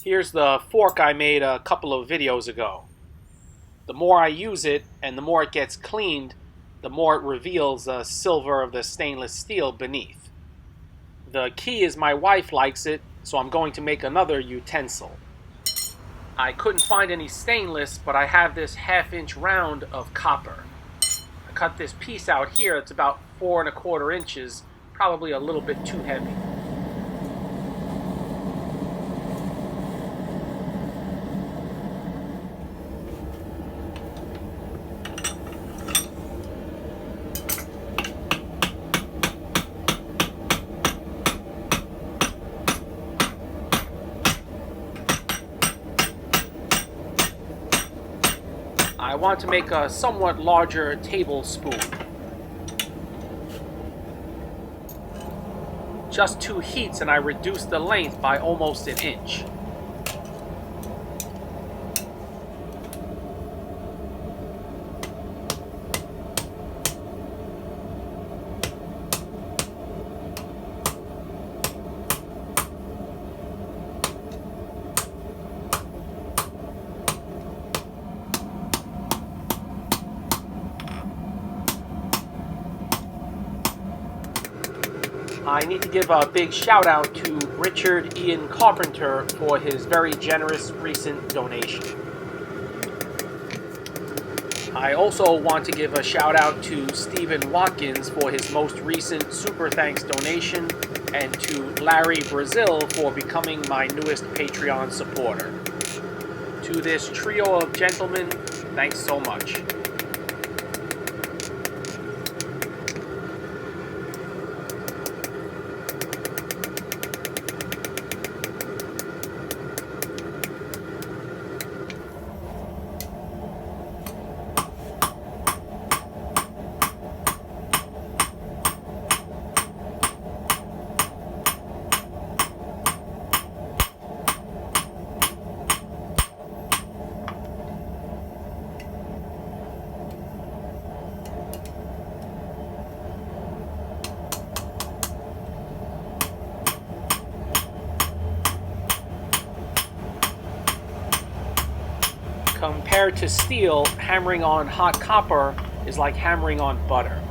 Here's the fork I made a couple of videos ago. The more I use it and the more it gets cleaned, the more it reveals the silver of the stainless steel beneath. The key is my wife likes it, so I'm going to make another utensil. I couldn't find any stainless, but I have this 1/2 inch round of copper. I cut this piece out here. It's about 4¼ inches, probably a little bit too heavy. I want to make a somewhat larger tablespoon. Just 2 heats and I reduced the length by almost 1 inch. I need to give a big shout out to Richard Ian Carpenter for his very generous recent donation. I also want to give a shout out to Stephen Watkins for his most recent super thanks donation, and to Larry Brazil for becoming my newest Patreon supporter. To this trio of gentlemen, thanks so much. Compared to steel, hammering on hot copper is like hammering on butter.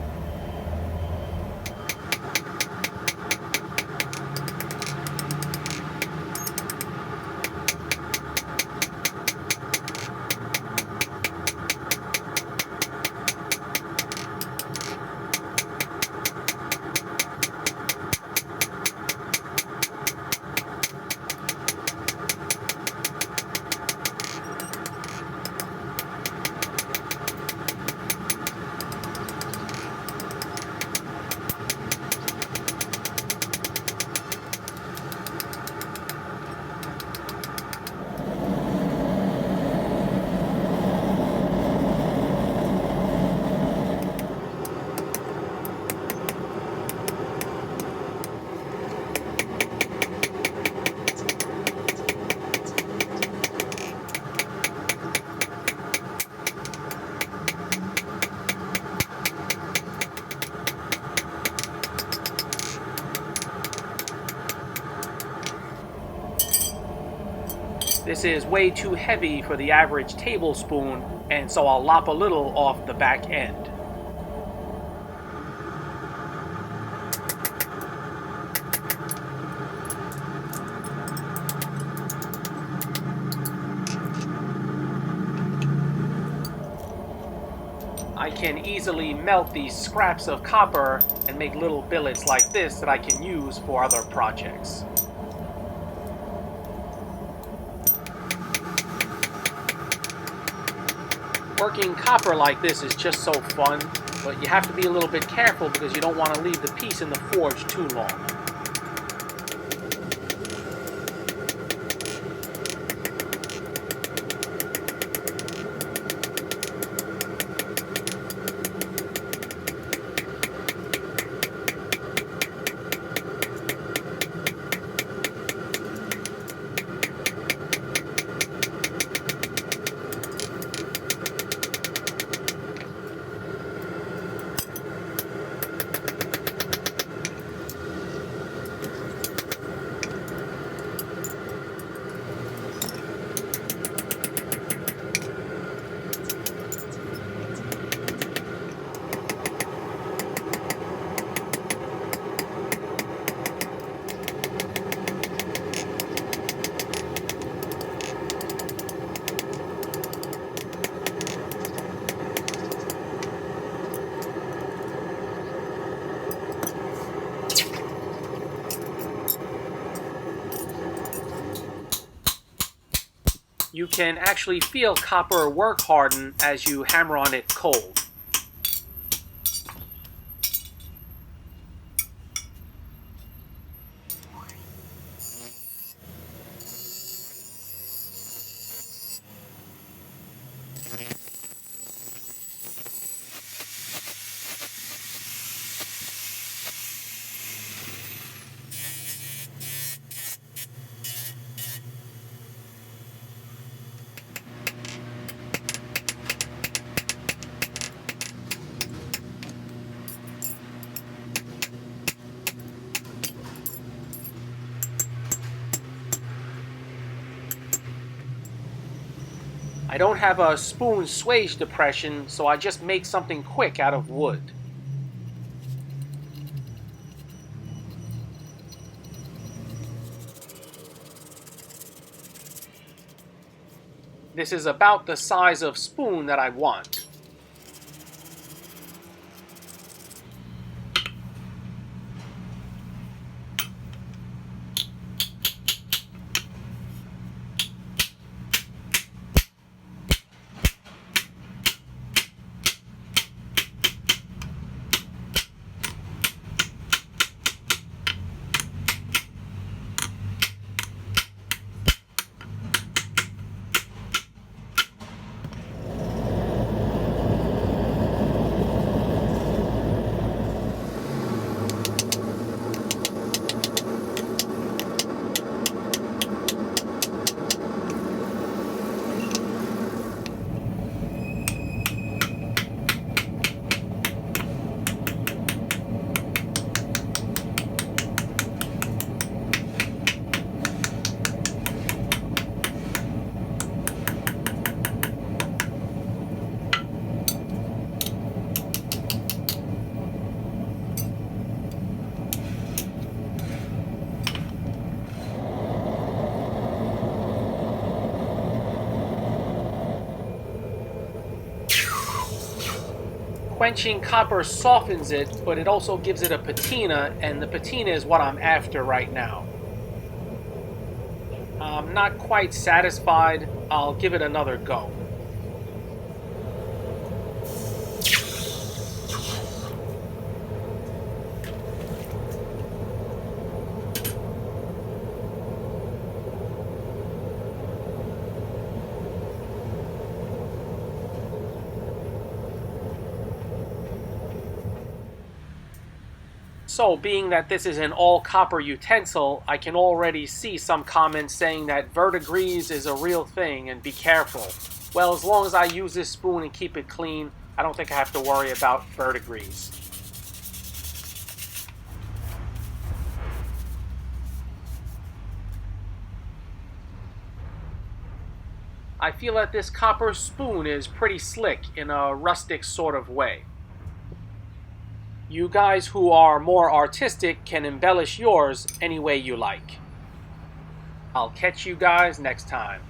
This is way too heavy for the average tablespoon, and so I'll lop a little off the back end. I can easily melt these scraps of copper and make little billets like this that I can use for other projects. Working copper like this is just so fun, but you have to be a little bit careful because you don't want to leave the piece in the forge too long. You can actually feel copper work harden as you hammer on it cold. I don't have a spoon swage depression, so I just make something quick out of wood. This is about the size of spoon that I want. Quenching copper softens it, but it also gives it a patina, and the patina is what I'm after right now. I'm not quite satisfied. I'll give it another go. So, being that this is an all-copper utensil, I can already see some comments saying that verdigris is a real thing and be careful. Well, as long as I use this spoon and keep it clean, I don't think I have to worry about verdigris. I feel that this copper spoon is pretty slick in a rustic sort of way. You guys who are more artistic can embellish yours any way you like. I'll catch you guys next time.